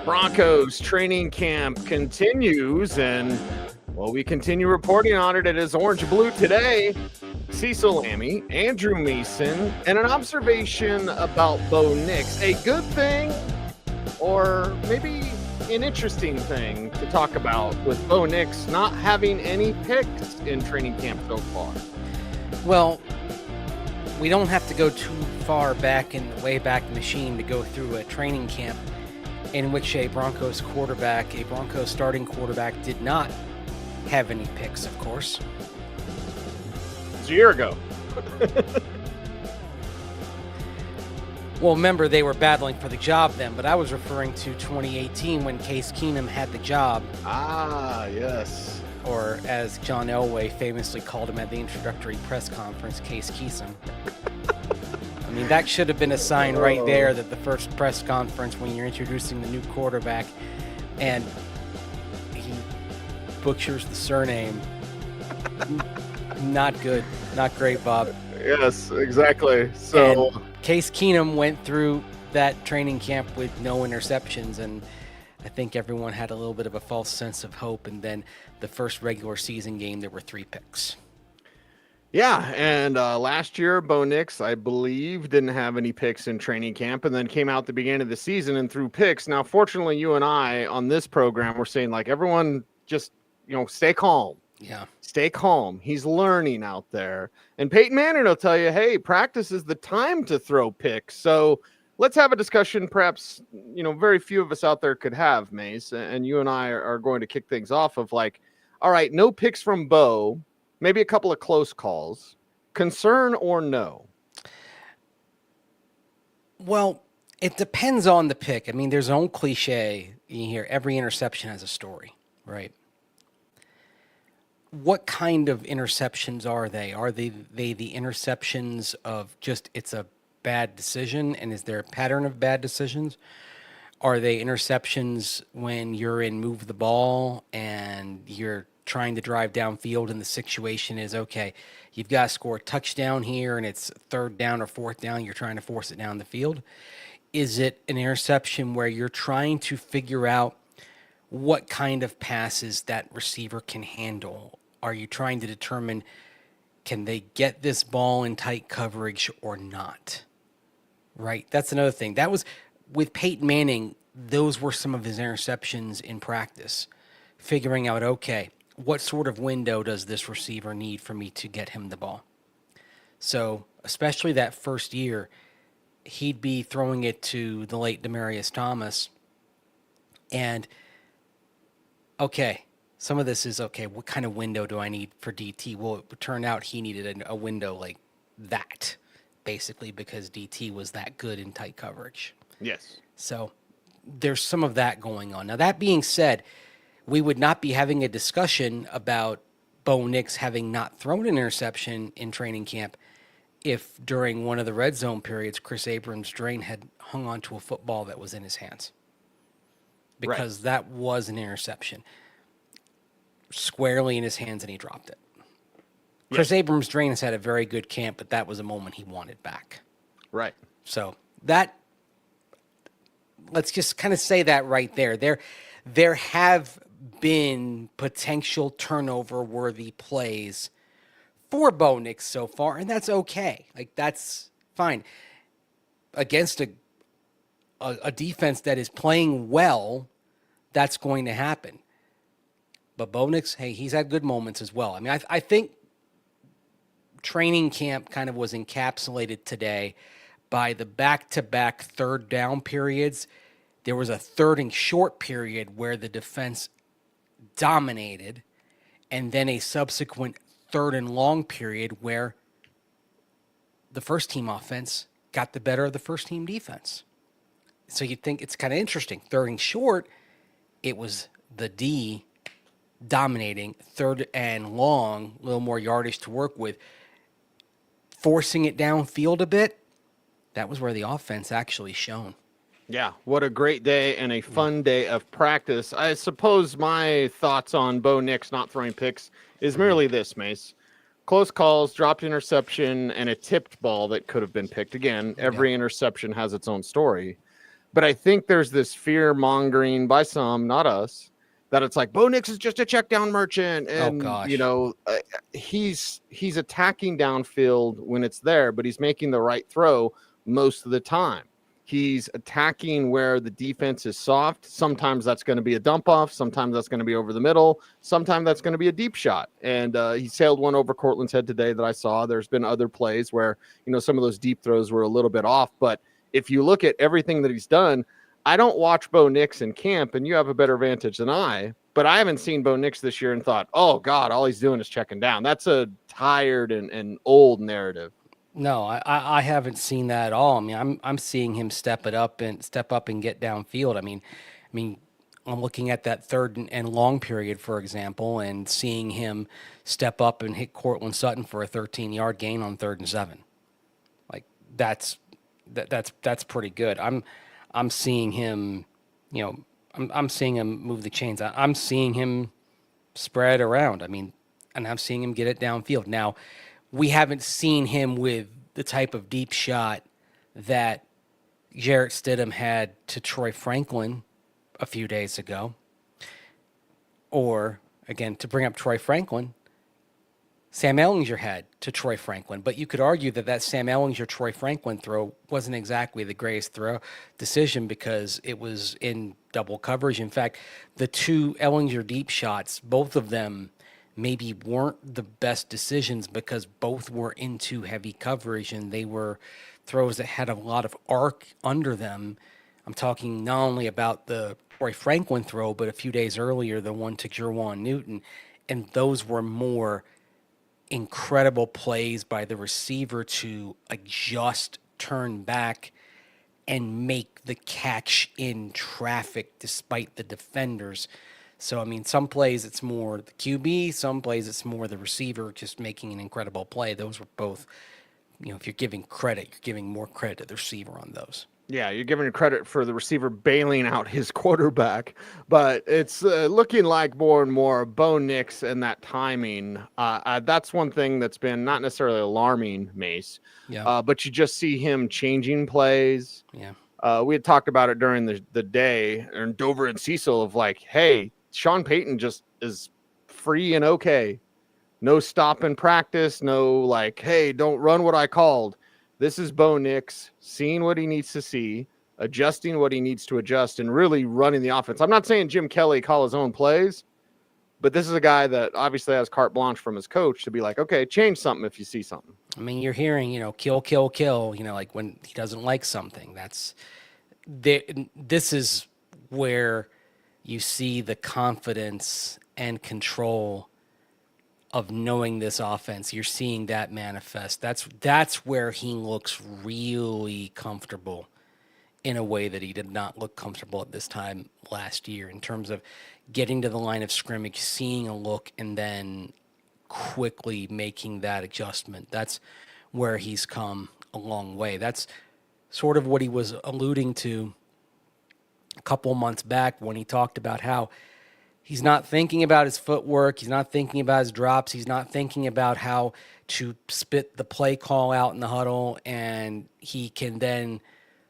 Broncos training camp continues, and well, we continue reporting on it. It is orange blue today. Cecil Lammy, Andrew Mason, and an observation about Bo Nix. A good thing, or maybe an interesting thing to talk about with Bo Nix not having any picks in training camp so far. Well, we don't have to go too far back in the Wayback Machine to go through a training camp in which a Broncos starting quarterback, did not have any picks, of course. It's a year ago. Well, remember, they were battling for the job then, but I was referring to 2018 when Case Keenum had the job. Ah, yes. Or as John Elway famously called him at the introductory press conference, Case Keesum. I mean, that should have been a sign right there that the first press conference when you're introducing the new quarterback and he butchers the surname. Not good. Not great, Bob. Yes, exactly. So and Case Keenum went through that training camp with no interceptions, and I think everyone had a little bit of a false sense of hope. And then the first regular season game, there were 3 picks. Yeah, and last year, Bo Nix, I believe, didn't have any picks in training camp and then came out the beginning of the season and threw picks. Now, fortunately, you and I on this program were saying, like, everyone just, stay calm. Yeah. Stay calm. He's learning out there. And Peyton Manning will tell you, hey, practice is the time to throw picks. So let's have a discussion perhaps, very few of us out there could have, Mase. And you and I are going to kick things off of like, all right, no picks from Bo. Maybe a couple of close calls. Concern or no? Well, it depends on the pick. I mean, there's an old cliche you hear, every interception has a story, right? What kind of interceptions are they? Are they the interceptions of just it's a bad decision, and is there a pattern of bad decisions? Are they interceptions when you're in move the ball and you're trying to drive downfield and the situation is, okay, you've got to score a touchdown here and it's 3rd down or 4th down, you're trying to force it down the field? Is it an interception where you're trying to figure out what kind of passes that receiver can handle? Are you trying to determine, can they get this ball in tight coverage or not? Right? That's another thing. That was with Peyton Manning, those were some of his interceptions in practice. Figuring out, okay, what sort of window does this receiver need for me to get him the ball? So, especially that first year, he'd be throwing it to the late Demaryius Thomas. And, okay, some of this is, okay, what kind of window do I need for DT? Well, it turned out he needed a window like that, basically, because DT was that good in tight coverage. Yes. So, there's some of that going on. Now, that being said, we would not be having a discussion about Bo Nix having not thrown an interception in training camp if during one of the red zone periods, Chris Abrams-Drain had hung on to a football that was in his hands. Because that was an interception. Squarely in his hands, and he dropped it. Yes. Chris Abrams-Drain has had a very good camp, but that was a moment he wanted back. Right. So let's just kind of say that right there. There have been potential turnover-worthy plays for Bo Nix so far, and that's okay. Like, that's fine. Against a defense that is playing well, that's going to happen. But Bo Nix, hey, he's had good moments as well. I mean, I think training camp kind of was encapsulated today by the back-to-back 3rd down periods. There was a 3rd and short period where the defense dominated, and then a subsequent 3rd and long period where the first team offense got the better of the first team defense. So you'd think it's kind of interesting. 3rd and short, it was the D dominating. 3rd and long, a little more yardage to work with. Forcing it downfield a bit, that was where the offense actually shone. Yeah, what a great day and a fun day of practice. I suppose my thoughts on Bo Nix not throwing picks is merely this, Mase. Close calls, dropped interception, and a tipped ball that could have been picked. Again, every interception has its own story. But I think there's this fear mongering by some, not us, that it's like Bo Nix is just a check down merchant, Oh and gosh. he's attacking downfield when it's there, but he's making the right throw most of the time. He's attacking where the defense is soft. Sometimes that's going to be a dump off. Sometimes that's going to be over the middle. Sometimes that's going to be a deep shot. And he sailed one over Cortland's head today that I saw. There's been other plays where, some of those deep throws were a little bit off. But if you look at everything that he's done, I don't watch Bo Nix in camp, and you have a better vantage than I. But I haven't seen Bo Nix this year and thought, oh, God, all he's doing is checking down. That's a tired and old narrative. No, I haven't seen that at all. I mean, I'm seeing him step up and get downfield. I mean, I'm looking at that third and long period, for example, and seeing him step up and hit Cortland Sutton for a 13-yard gain on 3rd and 7. Like that's pretty good. I'm seeing him, I'm seeing him move the chains. I'm seeing him spread around. I mean, and I'm seeing him get it downfield. Now, we haven't seen him with the type of deep shot that Jarrett Stidham had to Troy Franklin a few days ago. Or, again, to bring up Troy Franklin, Sam Ehlinger had to Troy Franklin. But you could argue that Sam Ehlinger-Troy Franklin throw wasn't exactly the greatest throw decision because it was in double coverage. In fact, the two Ehlinger deep shots, both of them maybe weren't the best decisions because both were into heavy coverage and they were throws that had a lot of arc under them. I'm talking not only about the Troy Franklin throw, but a few days earlier, the one to Jerwan Newton. And those were more incredible plays by the receiver to adjust, turn back, and make the catch in traffic despite the defenders. So, I mean, some plays it's more the QB, some plays it's more the receiver just making an incredible play. Those were both, if you're giving credit, you're giving more credit to the receiver on those. Yeah, you're giving credit for the receiver bailing out his quarterback, but it's looking like more and more Bo Nix and that timing. That's one thing that's been not necessarily alarming, Mase, but you just see him changing plays. Yeah. We had talked about it during the day, and Dover and Cecil of like, hey, Sean Payton just is free and okay. No stop in practice. No like, hey, don't run what I called. This is Bo Nix seeing what he needs to see, adjusting what he needs to adjust, and really running the offense. I'm not saying Jim Kelly call his own plays, but this is a guy that obviously has carte blanche from his coach to be like, okay, change something if you see something. I mean, you're hearing, kill, kill, kill, like when he doesn't like something. This is where you see the confidence and control of knowing this offense. You're seeing that manifest. That's where he looks really comfortable in a way that he did not look comfortable at this time last year in terms of getting to the line of scrimmage, seeing a look, and then quickly making that adjustment. That's where he's come a long way. That's sort of what he was alluding to a couple months back when he talked about how he's not thinking about his footwork. He's not thinking about his drops. He's not thinking about how to spit the play call out in the huddle, and he can then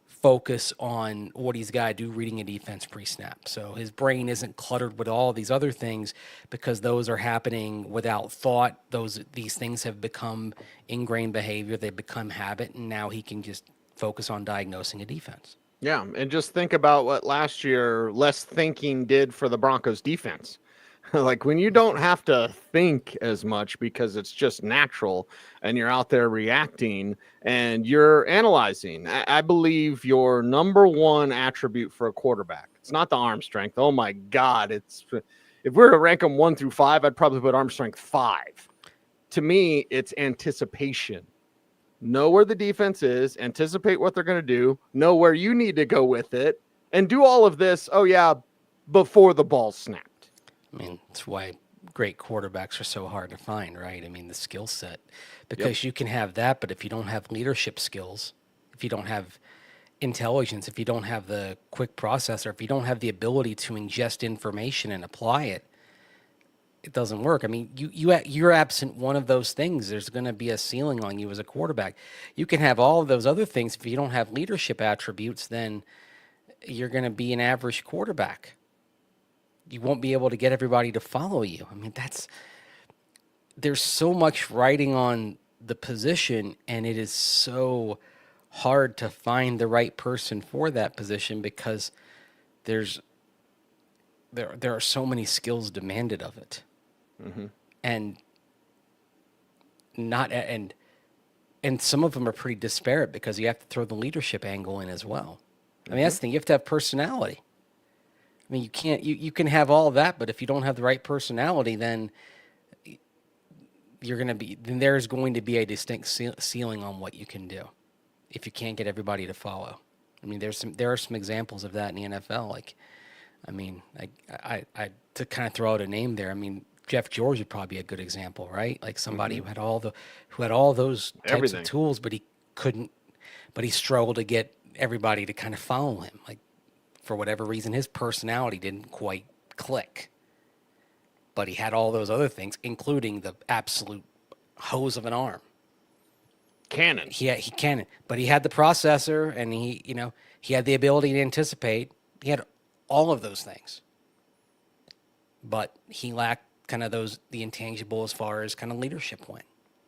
focus on what he's got to do reading a defense pre-snap. So his brain isn't cluttered with all these other things because those are happening without thought. These things have become ingrained behavior. They've become habit, and now he can just focus on diagnosing a defense. Yeah, and just think about what last year less thinking did for the Broncos defense. Like when you don't have to think as much because it's just natural and you're out there reacting and you're analyzing. I believe your number one attribute for a quarterback, it's not the arm strength. Oh my God. If we were to rank them 1 through 5, I'd probably put arm strength 5. To me, it's anticipation. Know where the defense is, anticipate what they're going to do, know where you need to go with it, and do all of this, before the ball snapped. I mean, that's why great quarterbacks are so hard to find, right? I mean, the skill set. Because you can have that, but if you don't have leadership skills, if you don't have intelligence, if you don't have the quick processor, if you don't have the ability to ingest information and apply it, it doesn't work. I mean, you're absent one of those things, there's going to be a ceiling on you as a quarterback. You can have all of those other things. If you don't have leadership attributes, then you're going to be an average quarterback. You won't be able to get everybody to follow you. I mean, there's so much riding on the position, and it is so hard to find the right person for that position because there are so many skills demanded of it. Mm-hmm. And not and some of them are pretty disparate because you have to throw the leadership angle in as well. I mean, that's the thing. You have to have personality. I mean, you can have all of that, but if you don't have the right personality, then there's going to be a distinct ceiling on what you can do if you can't get everybody to follow. I mean, there are some examples of that in the NFL. Like, I mean, I to kind of throw out a name there. I mean, Jeff George would probably be a good example, right? Like somebody who had all those types of tools, but he struggled to get everybody to kind of follow him. Like, for whatever reason, his personality didn't quite click. But he had all those other things, including the absolute hose of an arm. Cannon. He cannon. But he had the processor, and he had the ability to anticipate. He had all of those things. But he lacked kind of the intangible as far as kind of leadership went.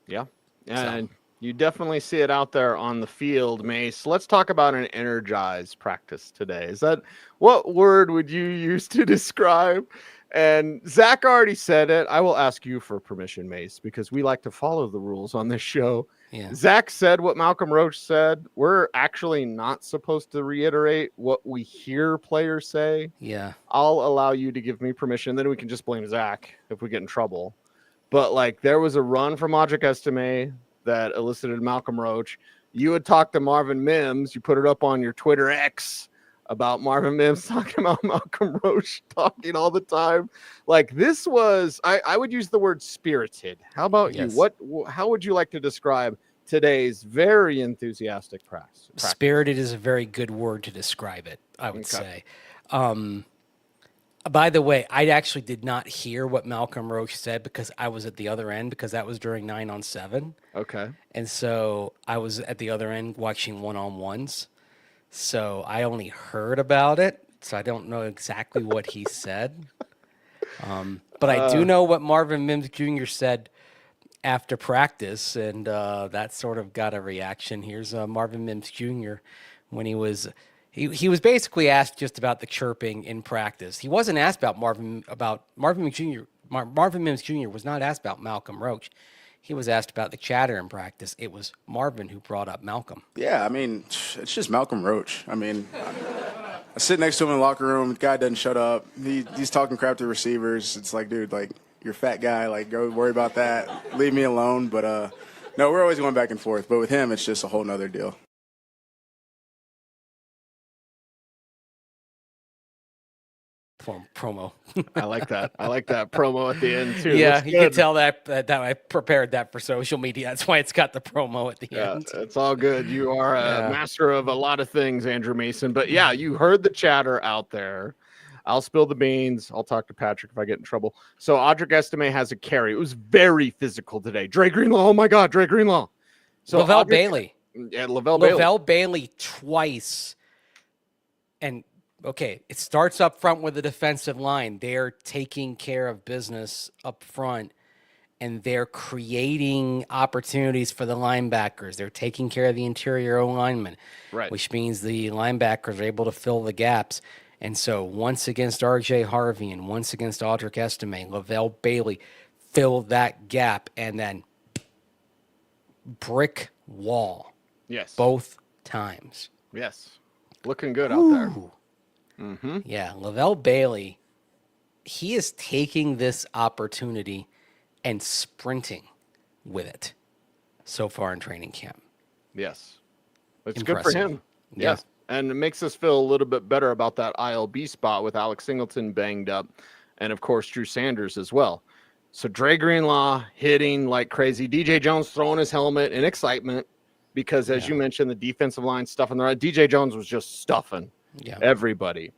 Yeah. And you definitely see it out there on the field, Mase. Let's talk about an energized practice today. What word would you use to describe? And Zach already said it. I will ask you for permission, Mase, because we like to follow the rules on this show. Yeah. Zach said what Malcolm Roach said. We're actually not supposed to reiterate what we hear players say. Yeah. I'll allow you to give me permission. Then we can just blame Zach if we get in trouble. But like, there was a run from Audric Estime that elicited Malcolm Roach. You had talked to Marvin Mims. You put it up on your Twitter X about Marvin Mims talking about Malcolm Roach talking all the time. Like, this was, I would use the word spirited. How about you? How would you like to describe today's very enthusiastic practice? Spirited is a very good word to describe it, I would say. By the way, I actually did not hear what Malcolm Roach said because I was at the other end, because that was during 9-on-7. Okay. And so I was at the other end watching one-on-ones. So I only heard about it. So I don't know exactly what he said. But I do know what Marvin Mims Jr. said after practice. And that sort of got a reaction. Here's Marvin Mims Jr. when he was basically asked just about the chirping in practice. He wasn't asked about Marvin Mims Jr. Marvin Mims Jr. was not asked about Malcolm Roach. He was asked about the chatter in practice. It was Marvin who brought up Malcolm. Yeah, I mean, it's just Malcolm Roach. I mean, I sit next to him in the locker room. The guy doesn't shut up. He's talking crap to receivers. It's like, dude, like, you're a fat guy. Like, go worry about that. Leave me alone. But, no, we're always going back and forth. But with him, it's just a whole nother deal. Promo. I like that. I like that promo at the end too. Yeah, you can tell that I prepared that for social media. That's why it's got the promo at the end. It's all good. You are a master of a lot of things, Andrew Mason. But yeah, you heard the chatter out there. I'll spill the beans. I'll talk to Patrick if I get in trouble. So Audric Estime has a carry. It was very physical today. Dre Greenlaw. Oh my God, Dre Greenlaw. So Lavelle Bailey. Yeah, Lavelle Bailey twice. And okay, it starts up front with the defensive line. They're taking care of business up front, and they're creating opportunities for the linebackers. They're taking care of the interior O-linemen, right, which means the linebackers are able to fill the gaps. And so once against R.J. Harvey and once against Audric Estime, Lavelle Bailey filled that gap, and then brick wall. Yes. Both times. Yes. Looking good out there. Mm-hmm. Yeah, Lavelle Bailey, he is taking this opportunity and sprinting with it so far in training camp. Yes. It's impressive. Good for him. Yes. And it makes us feel a little bit better about that ILB spot with Alex Singleton banged up and, of course, Drew Sanders as well. So Dre Greenlaw hitting like crazy. DJ Jones throwing his helmet in excitement because, as you mentioned, the defensive line stuffing the right. DJ Jones was just stuffing everybody.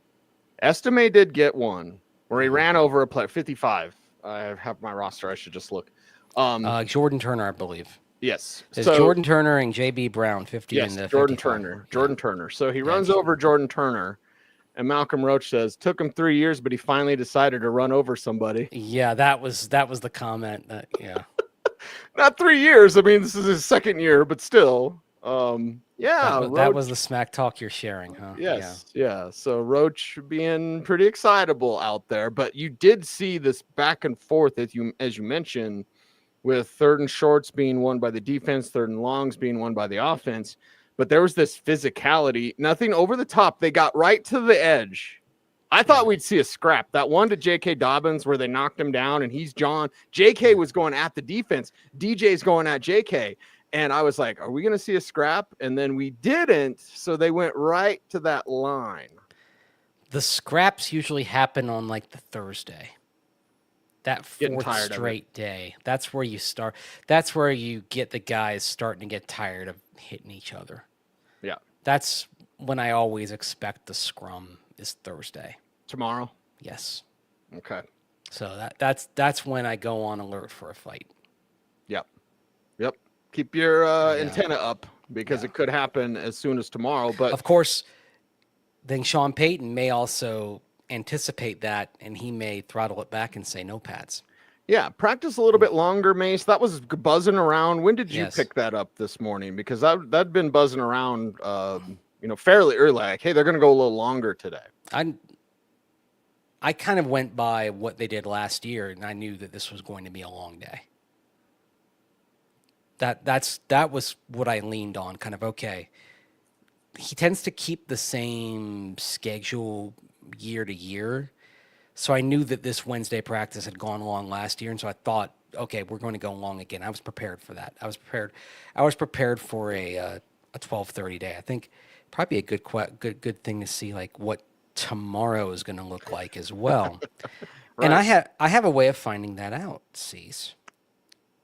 Estime did get one where he ran over a player, 55. I have my roster. I should just look. Jordan Turner, I believe. Yes. There's Jordan Turner and J.B. Brown, 50 in the 55. Jordan Turner. So he runs over Jordan Turner, And Malcolm Roach says, took him 3 years, but he finally decided to run over somebody. Yeah, that was the comment. Yeah. Not 3 years. I mean, this is his second year, but still. Yeah. That was the smack talk you're sharing, huh? Yes. Yeah. So Roach being pretty excitable out there, but you did see this back and forth as you mentioned, with third and shorts being won by the defense, third and longs being won by the offense. But there was this physicality, nothing over the top. They got right to the edge. I thought we'd see a scrap. That one to J.K. Dobbins where they knocked him down and he's John. J.K. was going at the defense. DJ's going at J.K. And I was like, are we going to see a scrap? And then we didn't. So they went right to that line. The scraps usually happen on like the Thursday. That fourth straight day. That's where you start. That's where you get the guys starting to get tired of hitting each other. Yeah. That's when I always expect the scrum is Thursday. Tomorrow? Yes. Okay. So that's when I go on alert for a fight. Yep. Keep your antenna up because it could happen as soon as tomorrow. But of course, then Sean Payton may also anticipate that, and he may throttle it back and say no pads. Yeah, practice a little bit longer, Mase. That was buzzing around. When did you pick that up this morning? Because that'd been buzzing around, fairly early. Like, hey, they're going to go a little longer today. I kind of went by what they did last year, and I knew that this was going to be a long day. That was what I leaned on. Kind of okay. He tends to keep the same schedule year to year. So I knew that this Wednesday practice had gone long last year, and so I thought, okay, we're going to go long again. I was prepared for that. I was prepared for a 12:30 day. I think probably a good thing to see like what tomorrow is going to look like as well. Right. And I have a way of finding that out, Cease.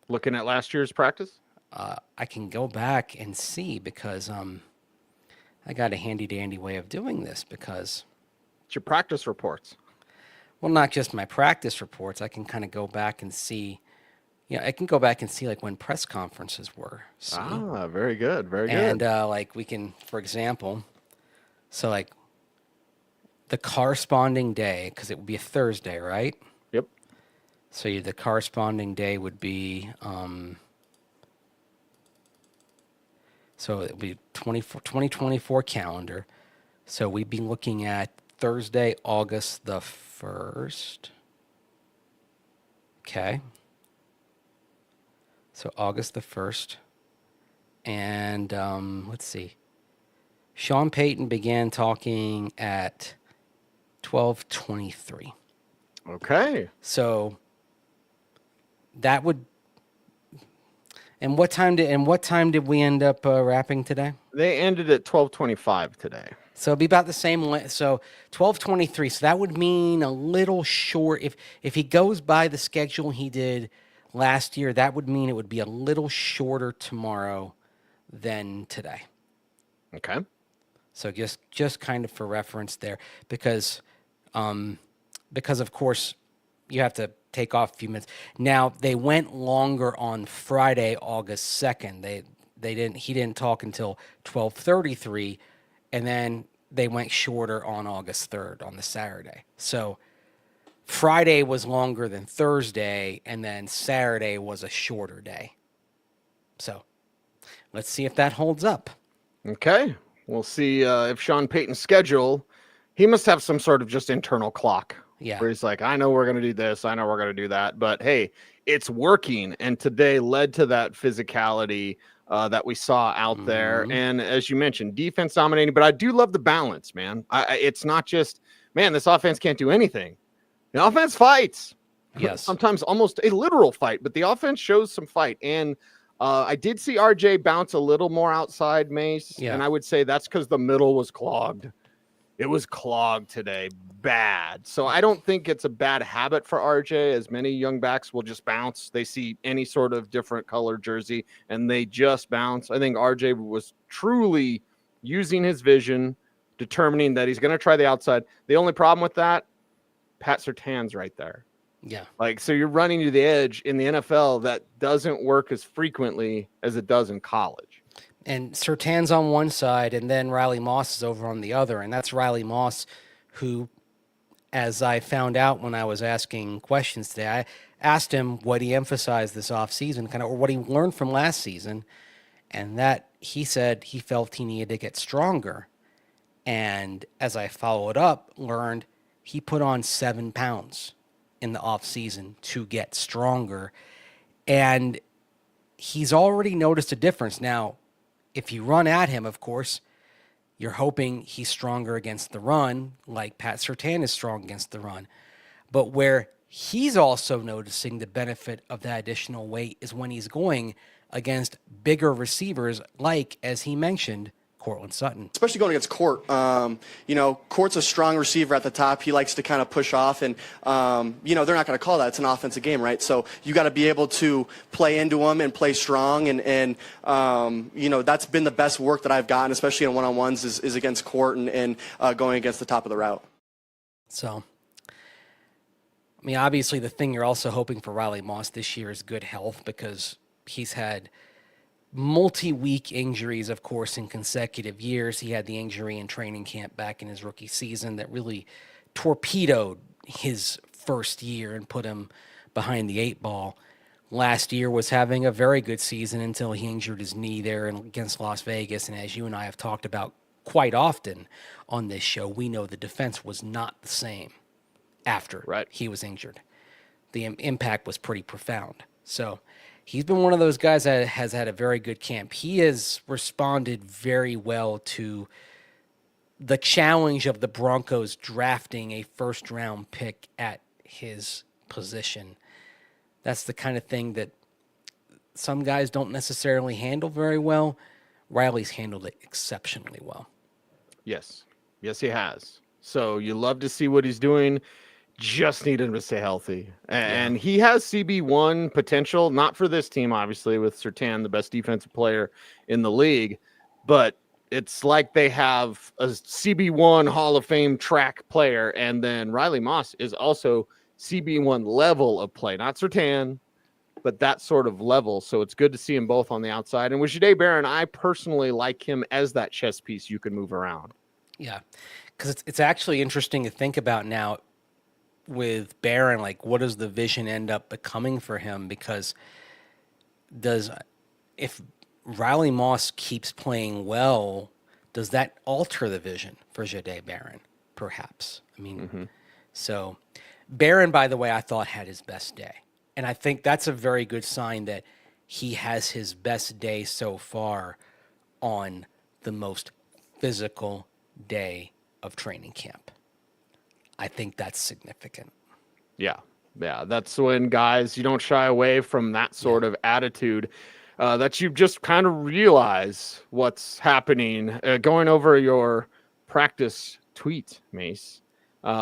Looking at last year's practice? I can go back and see because I got a handy-dandy way of doing this because... It's your practice reports. Well, not just my practice reports. I can kind of go back and see... I can go back and see like when press conferences were. See? Ah, very good. Very good. And like we can, for example, so like the corresponding day, because it would be a Thursday, right? Yep. So the corresponding day would be... So it would be 2024 calendar. So we'd be looking at Thursday, August the 1st. Okay. So August the 1st. And let's see. Sean Payton began talking at 12:23. Okay. So that would... And what time did we end up wrapping today? They ended at 12:25 today. So it'd be about the same. So 12:23. So that would mean a little short. If he goes by the schedule he did last year, that would mean it would be a little shorter tomorrow than today. Okay. So just kind of for reference there, because of course you have to take off a few minutes. Now they went longer on Friday, August 2nd. He didn't talk until 12:33, and then they went shorter on August 3rd on the Saturday. So Friday was longer than Thursday, and then Saturday was a shorter day. So let's see if that holds up. Okay. We'll see if Sean Payton's schedule, he must have some sort of just internal clock. Yeah. Where he's like, I know we're going to do this. I know we're going to do that. But, hey, it's working. And today led to that physicality that we saw out there. And as you mentioned, defense dominating. But I do love the balance, man. It's not just, man, this offense can't do anything. The offense fights. Yes. Sometimes almost a literal fight. But the offense shows some fight. And I did see RJ bounce a little more outside, Mase. Yeah. And I would say that's because the middle was clogged. It was clogged today, bad. So I don't think it's a bad habit for RJ, as many young backs will just bounce. They see any sort of different color jersey, and they just bounce. I think RJ was truly using his vision, determining that he's going to try the outside. The only problem with that, Pat Surtain's right there. Yeah. Like, so you're running to the edge in the NFL. That doesn't work as frequently as it does in college. And Surtain's on one side, and then Riley Moss is over on the other, and that's Riley Moss, who, as I found out when I was asking questions today, I asked him what he emphasized this offseason, or what he learned from last season, and that he said he felt he needed to get stronger. And as I followed up, learned he put on 7 pounds in the offseason to get stronger. And he's already noticed a difference. Now, if you run at him, of course, you're hoping he's stronger against the run, like Pat Surtain is strong against the run. But where he's also noticing the benefit of that additional weight is when he's going against bigger receivers, like, as he mentioned, Cortland Sutton. Especially going against Court. Court's a strong receiver at the top. He likes to kind of push off, and, they're not going to call that. It's an offensive game, right? So you got to be able to play into him and play strong, and that's been the best work that I've gotten, especially in one-on-ones, is against Court and going against the top of the route. So, obviously the thing you're also hoping for Riley Moss this year is good health, because he's had multi-week injuries, of course, in consecutive years. He had the injury in training camp back in his rookie season that really torpedoed his first year and put him behind the 8 ball. Last year was having a very good season until he injured his knee there against Las Vegas. And as you and I have talked about quite often on this show, we know the defense was not the same after he was injured. The impact was pretty profound. So he's been one of those guys that has had a very good camp. He has responded very well to the challenge of the Broncos drafting a first-round pick at his position. That's the kind of thing that some guys don't necessarily handle very well. Riley's handled it exceptionally well. Yes, he has. So you love to see what he's doing. Just need him to stay healthy. And he has CB1 potential, not for this team, obviously, with Surtain, the best defensive player in the league, but it's like they have a CB1 Hall of Fame track player, and then Riley Moss is also CB1 level of play, not Surtain, but that sort of level. So it's good to see them both on the outside. And with Jahdae Barron, I personally like him as that chess piece you can move around. Yeah, because it's actually interesting to think about now with Barron, like, what does the vision end up becoming for him? Because if Riley Moss keeps playing well, does that alter the vision for Jahdae Barron? Perhaps. So Barron, by the way, I thought had his best day. And I think that's a very good sign that he has his best day so far on the most physical day of training camp. I think that's significant. Yeah. That's when, guys, you don't shy away from that sort of attitude, that you just kind of realize what's happening. Going over your practice tweet, Mase,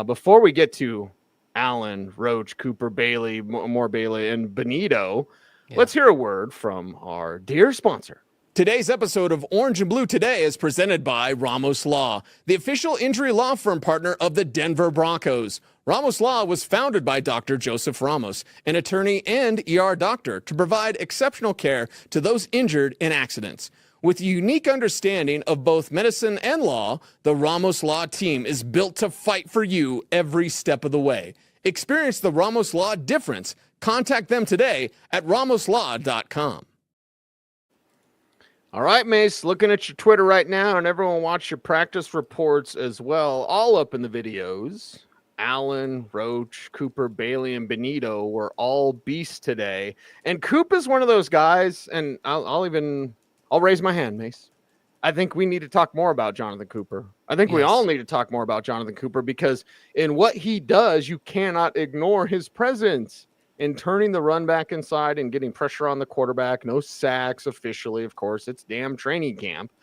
before we get to Allen, Roach, Cooper, Bailey, more Bailey, and Benito, let's hear a word from our dear sponsor. Today's episode of Orange and Blue Today is presented by Ramos Law, the official injury law firm partner of the Denver Broncos. Ramos Law was founded by Dr. Joseph Ramos, an attorney and ER doctor, to provide exceptional care to those injured in accidents. With a unique understanding of both medicine and law, the Ramos Law team is built to fight for you every step of the way. Experience the Ramos Law difference. Contact them today at ramoslaw.com. All right, Mase, looking at your Twitter right now, and everyone watch your practice reports as well, all up in the videos. Allen, Roach, Cooper, Bailey, and Benito were all beasts today. And Coop is one of those guys, and I'll raise my hand, Mase. I think we need to talk more about Jonathan Cooper. I think we all need to talk more about Jonathan Cooper, because in what he does, you cannot ignore his presence in turning the run back inside and getting pressure on the quarterback. No sacks officially, of course. It's damn training camp.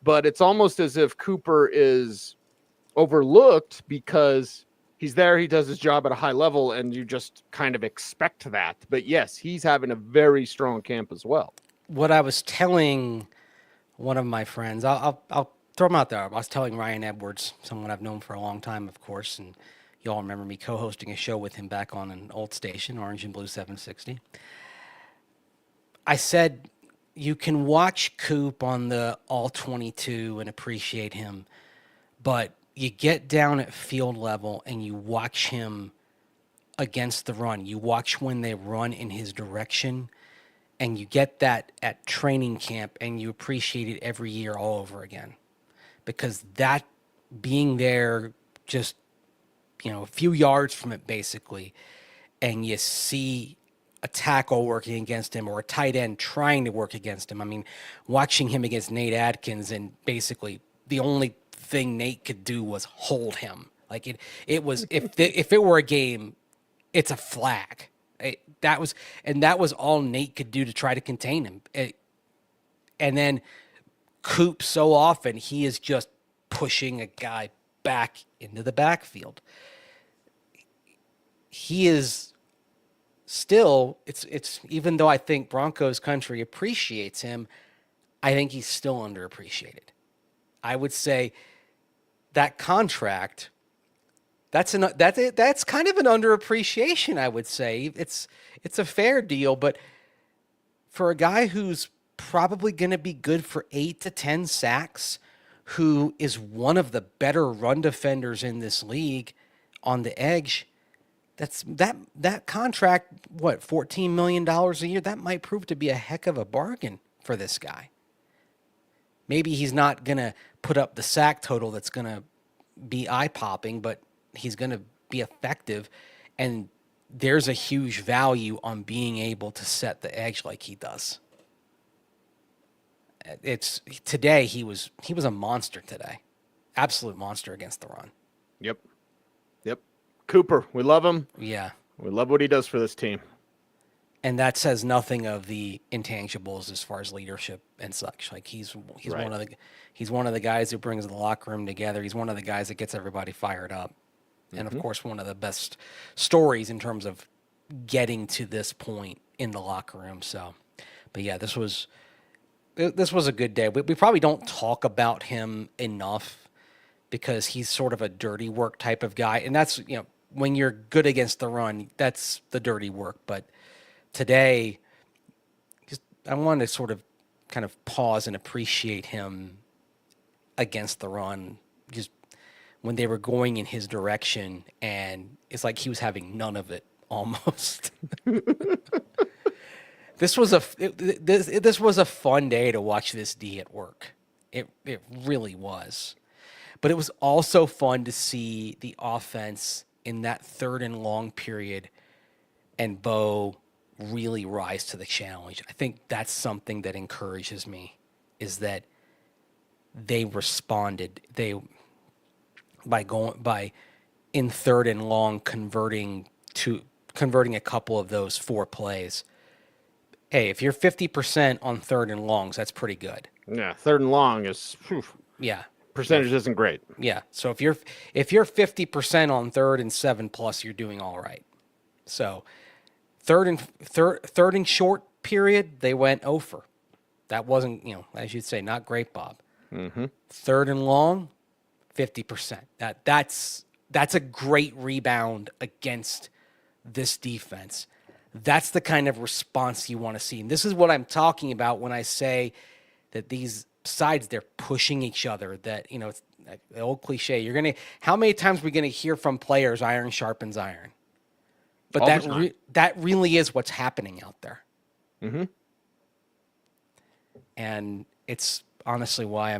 But it's almost as if Cooper is overlooked because he's there, he does his job at a high level, and you just kind of expect that. But yes, he's having a very strong camp as well. What I was telling one of my friends, I'll throw him out there. I was telling Ryan Edwards, someone I've known for a long time, of course, and you all remember me co-hosting a show with him back on an old station, Orange and Blue 760. I said, you can watch Coop on the All-22 and appreciate him, but you get down at field level and you watch him against the run. You watch when they run in his direction, and you get that at training camp, and you appreciate it every year all over again. Because that being there just, a few yards from it basically, and you see a tackle working against him or a tight end trying to work against him. I mean, watching him against Nate Atkins, and basically the only thing Nate could do was hold him. Like it was, if it were a game, it's a flag. That was all Nate could do to try to contain him. And then Coop, so often he is just pushing a guy back into the backfield. He is still, it's even though I think Broncos country appreciates him, I think he's still underappreciated. I would say that contract, that's kind of an underappreciation, I would say. It's a fair deal, but for a guy who's probably going to be good for 8 to 10 sacks, who is one of the better run defenders in this league on the edge, that contract, what, $14 million a year, that might prove to be a heck of a bargain for this guy. Maybe he's not going to put up the sack total that's going to be eye-popping, but he's going to be effective, and there's a huge value on being able to set the edge like he does. Today he was a monster today. Absolute monster against the run. Yep. Cooper, we love him. Yeah. We love what he does for this team. And that says nothing of the intangibles as far as leadership and such. Like he's Right. one of the guys who brings the locker room together. He's one of the guys that gets everybody fired up. And of course, one of the best stories in terms of getting to this point in the locker room. So, but yeah, this was a good day. We probably don't talk about him enough because he's sort of a dirty work type of guy. And that's, when you're good against the run, that's the dirty work. But today, I wanted to sort of kind of pause and appreciate him against the run, just when they were going in his direction, and it's like he was having none of it almost. This was a fun day to watch this D at work. It really was. But it was also fun to see the offense in that 3rd and long period and Bo really rise to the challenge. I think that's something that encourages me, is that they responded. By in 3rd and long converting a couple of those 4 plays. Hey, if you're 50% on 3rd and longs, that's pretty good. Yeah, 3rd and long is Yeah. percentage isn't great. Yeah. So if you're 50% on 3rd and 7+, you're doing all right. So third and short period, they went over. That wasn't, as you'd say, not great, Bob. Mm-hmm. 3rd and long, 50%. That's a great rebound against this defense. That's the kind of response you want to see. And this is what I'm talking about when I say that these sides, they're pushing each other. That, it's like the old cliche. How many times are we going to hear from players, iron sharpens iron? But that really is what's happening out there. Mm-hmm. And it's honestly why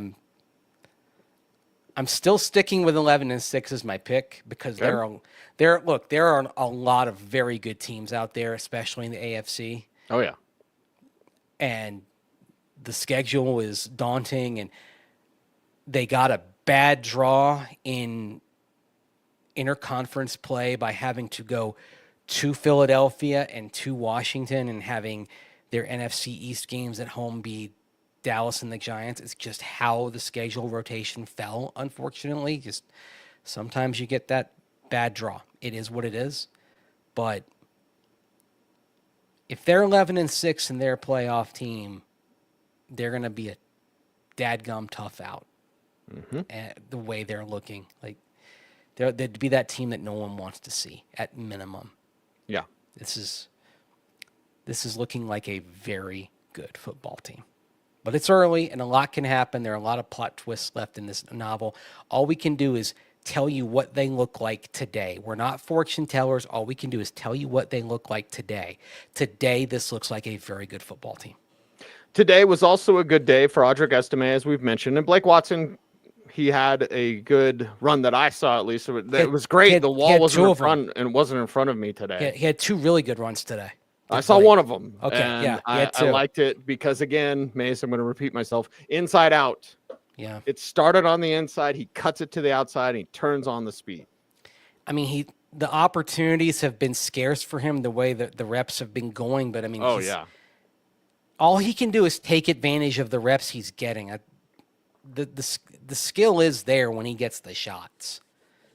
I'm still sticking with 11-6 as my pick, because there are a lot of very good teams out there, especially in the AFC. Oh yeah. And the schedule is daunting, and they got a bad draw in interconference play by having to go to Philadelphia and to Washington and having their NFC East games at home be Dallas and the Giants. It's just how the schedule rotation fell, unfortunately. Just sometimes you get that bad draw. It is what it is. But if they're 11-6 and they're a playoff team, they're going to be a dadgum tough out. Mm-hmm. The way they're looking. Like, they'd be that team that no one wants to see at minimum. Yeah. This is looking like a very good football team. But it's early, and a lot can happen. There are a lot of plot twists left in this novel. All we can do is tell you what they look like today. We're not fortune tellers. All we can do is tell you what they look like today. Today, this looks like a very good football team. Today was also a good day for Audric Estime, as we've mentioned, and Blake Watson. He had a good run that I saw, at least. It was great. The wall wasn't in front, and it wasn't in front of me today. He had 2 really good runs today. I saw one of them. Okay, and yeah, I liked it because, again, Mase, I'm going to repeat myself, inside out. Yeah. It started on the inside. He cuts it to the outside, and he turns on the speed. I mean, the opportunities have been scarce for him the way that the reps have been going. But, I mean, all he can do is take advantage of the reps he's getting. The skill is there when he gets the shots.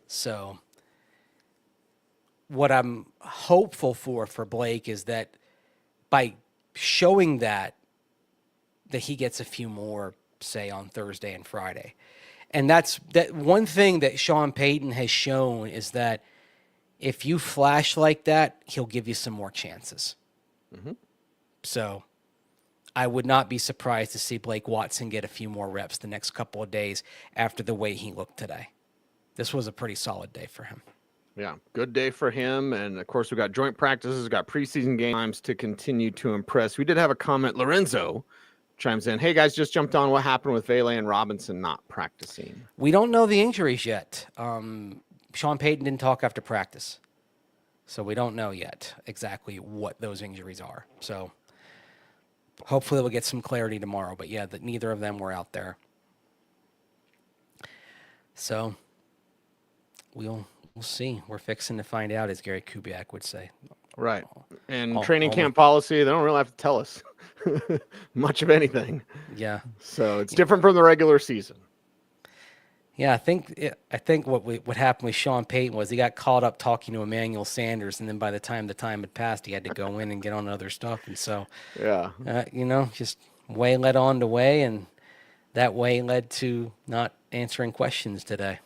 So what I'm hopeful for Blake is that by showing that he gets a few more, say, on Thursday and Friday. And that's that one thing that Sean Payton has shown is that if you flash like that, he'll give you some more chances. Mm-hmm. So I would not be surprised to see Blake Watson get a few more reps the next couple of days after the way he looked today. This was a pretty solid day for him. Yeah, good day for him. And, of course, we've got joint practices, we've got preseason games to continue to impress. We did have a comment. Lorenzo chimes in, hey, guys, just jumped on. What happened with Vele and Robinson not practicing? We don't know the injuries yet. Sean Payton didn't talk after practice. So we don't know yet exactly what those injuries are. So hopefully we'll get some clarity tomorrow. But, yeah, that neither of them were out there. So we'll see. We're fixing to find out, as Gary Kubiak would say. Right. And training camp policy, they don't really have to tell us much of anything. Yeah. So it's different from the regular season. Yeah, I think what happened with Sean Payton was he got caught up talking to Emmanuel Sanders, and then by the time had passed, he had to go in and get on other stuff. And so, just way led on to way, and that way led to not answering questions today.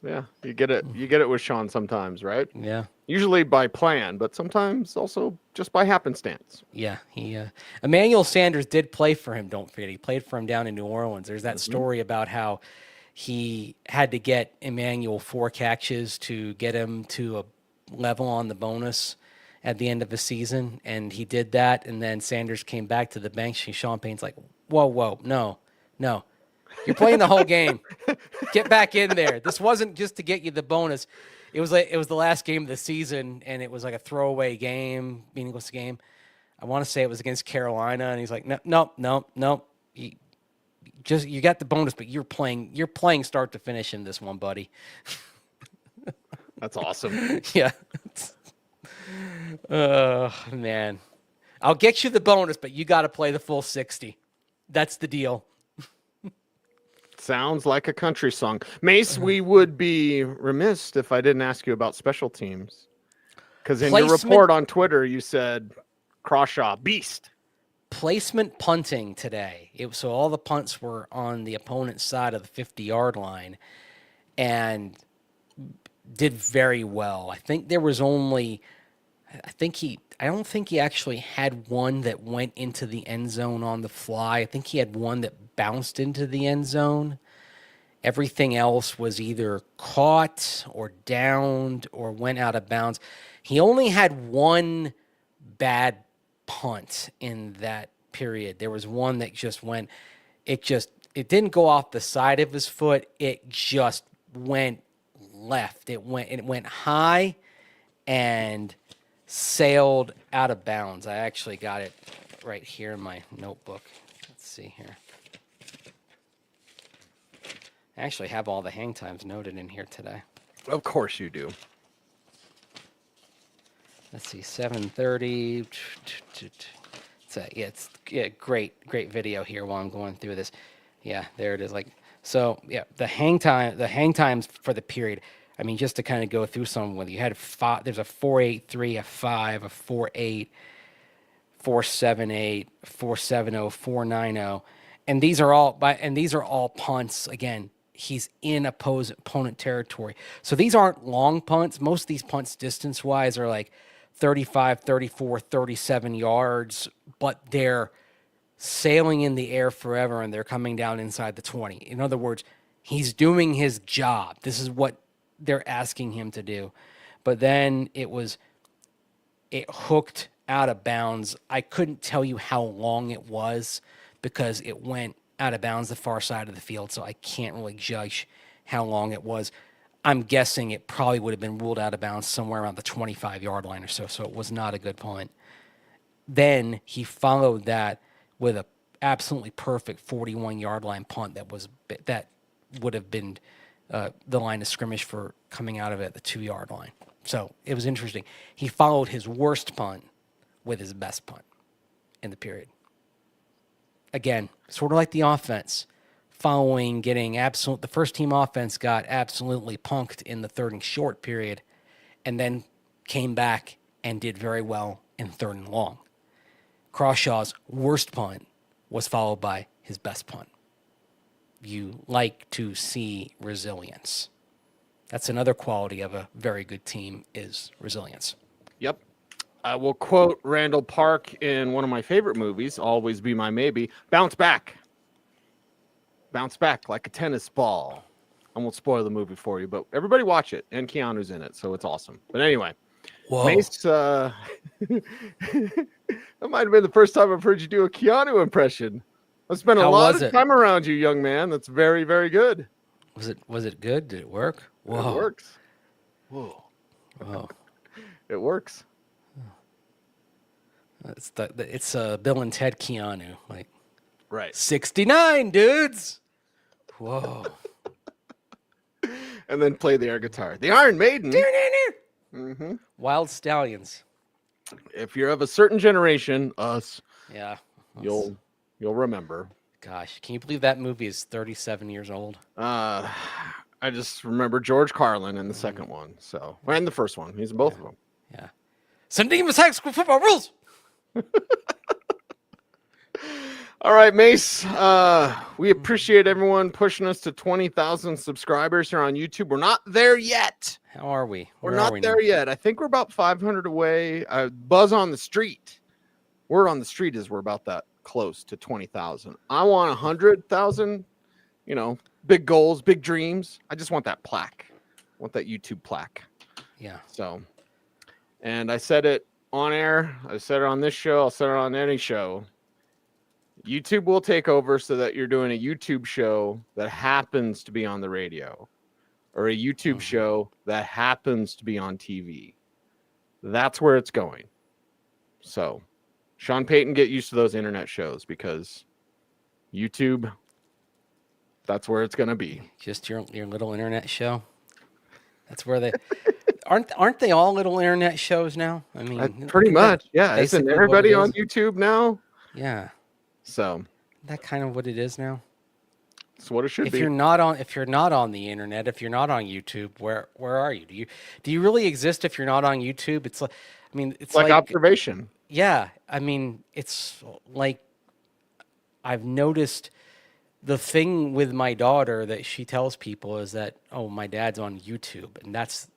Yeah, you get it with Sean sometimes, right? Yeah. Usually by plan, but sometimes also just by happenstance. Yeah, Emmanuel Sanders did play for him, don't forget. He played for him down in New Orleans. There's that story about how he had to get Emmanuel 4 catches to get him to a level on the bonus at the end of the season, and he did that, and then Sanders came back to the bench, and Sean Payton's like, whoa, no. You're playing the whole game. Get back in there. This wasn't just to get you the bonus. It was the last game of the season, and it was like a throwaway game, meaningless game. I want to say it was against Carolina, and he's like, no. You got the bonus, but you're playing start to finish in this one, buddy. That's awesome. Yeah. Oh, man. I'll get you the bonus, but you got to play the full 60. That's the deal. Sounds like a country song. Mase, we would be remiss if I didn't ask you about special teams. Because in your report on Twitter, you said Crawshaw, beast. Placement punting today. So all the punts were on the opponent's side of the 50-yard line and did very well. I think there was only, I don't think he actually had one that went into the end zone on the fly. I think he had one that bounced into the end zone. Everything else was either caught or downed or went out of bounds. He only had one bad punt in that period. There was one that just went, it didn't go off the side of his foot. It just went left. It went high and sailed out of bounds. I actually got it right here in my notebook. Let's see here. I actually have all the hang times noted in here today. Of course you do. Let's see, 7:30. It's great video here while I'm going through this. Yeah, there it is. The hang times for the period. I mean, just to kind of go through some with you had 5. There's a 4.83, a 5, a 4.8, 4.78, 4.70, 4.90, and these are all punts. Again, he's in opponent territory, so these aren't long punts. Most of these punts, distance-wise, are like 35, 34, 37 yards, but they're sailing in the air forever and they're coming down inside the 20. In other words, he's doing his job. This is what they're asking him to do. But then it hooked out of bounds. I couldn't tell you how long it was because it went out of bounds the far side of the field, so I can't really judge how long it was. I'm guessing it probably would have been ruled out of bounds somewhere around the 25-yard line or so it was not a good punt. Then he followed that with a absolutely perfect 41-yard line punt that would have been the line of scrimmage for coming out of it at the 2-yard line. So it was interesting. He followed his worst punt with his best punt in the period. Again, sort of like the offense, the first team offense got absolutely punked in the 3rd and short period and then came back and did very well in 3rd and long. Crawshaw's worst punt was followed by his best punt. You like to see resilience. That's another quality of a very good team is resilience. Yep. I will quote Randall Park in one of my favorite movies, Always Be My Maybe. Bounce back. Bounce back like a tennis ball. I won't spoil the movie for you, but everybody watch it. And Keanu's in it, so it's awesome. But anyway, Whoa. Mase, that might have been the first time I've heard you do a Keanu impression. I spent a lot of time around you, young man. That's very, very good. Was it good? Did it work? Whoa. It works. Whoa. It works. It's Bill and Ted Keanu, like right. 69 dudes. Whoa. And then play the air guitar. The Iron Maiden. Mm-hmm. Wild Stallions. If you're of a certain generation, us, yeah, you'll remember. Gosh, can you believe that movie is 37 years old? I just remember George Carlin in the second one, and the first one. He's in both of them. Yeah. St. Nicholas High School football rules. All right, Mase. We appreciate everyone pushing us to 20,000 subscribers here on YouTube. We're not there yet. How are we? We're not there yet. I think we're about 500 away. Buzz on the street. Word on the street is we're about that close to 20,000. I want 100,000. Big goals, big dreams. I just want that plaque. I want that YouTube plaque. Yeah. So, and I said it on air. I said it on this show. I'll say it on any show. YouTube will take over so that you're doing a YouTube show that happens to be on the radio or a YouTube show that happens to be on TV. That's where it's going. So, Sean Payton, get used to those internet shows because YouTube, that's where it's going to be. Just your little internet show. That's where they aren't they all little internet shows now? I mean, pretty much. Yeah. Isn't everybody on YouTube now? Yeah. So that kind of what it is now. It's what it should be. If you're not on the internet, if you're not on YouTube, where are you? Do you really exist if you're not on YouTube? It's like observation. Yeah. I mean, it's like I've noticed the thing with my daughter that she tells people is that, oh, my dad's on YouTube, and that's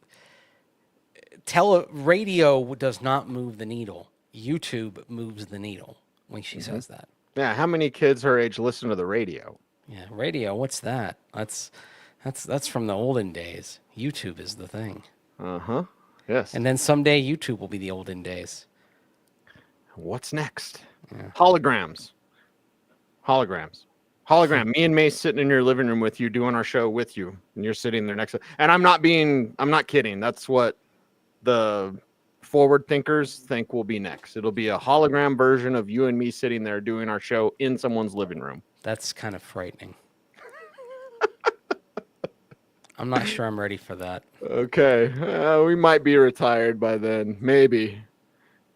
radio does not move the needle. YouTube moves the needle when she says that. Yeah, how many kids her age listen to the radio? Yeah, radio. What's that? That's from the olden days. YouTube is the thing. Yes. And then someday YouTube will be the olden days. What's next? Yeah. Holograms. Hologram. Me and Mase sitting in your living room with you, doing our show with you, and you're sitting there next to. And I'm not kidding. That's what the forward thinkers think will be next. It'll be a hologram version of you and me sitting there doing our show in someone's living room. That's kind of frightening. I'm not sure I'm ready for that. Okay. We might be retired by then. Maybe.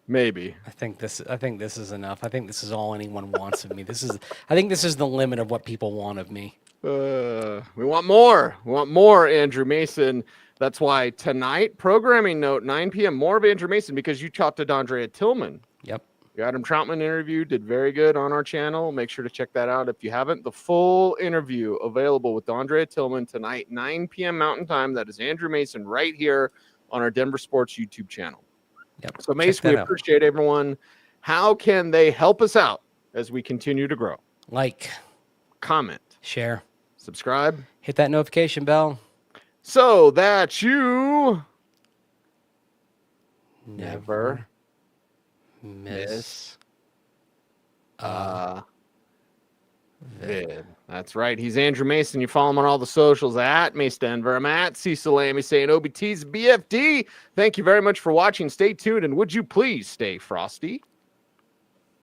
I think this is enough. I think this is all anyone wants of me. I think this is the limit of what people want of me. We want more. We want more, Andrew Mason. That's why tonight, programming note, 9 p.m., more of Andrew Mason because you talked to Dondrea Tillman. Yep. The Adam Troutman interview did very good on our channel. Make sure to check that out if you haven't. The full interview available with Dondrea Tillman tonight, 9 p.m. Mountain Time. That is Andrew Mason right here on our Denver Sports YouTube channel. Yep. So, Mase, we appreciate everyone. How can they help us out as we continue to grow. Like, Comment, share, subscribe, hit that notification bell. so that you never miss a vid. That's right. He's Andrew Mason. You follow him on all the socials at Mase Denver. I'm at Cecil Lammy saying OBT's BFD. Thank you very much for watching. Stay tuned, and would you please stay frosty?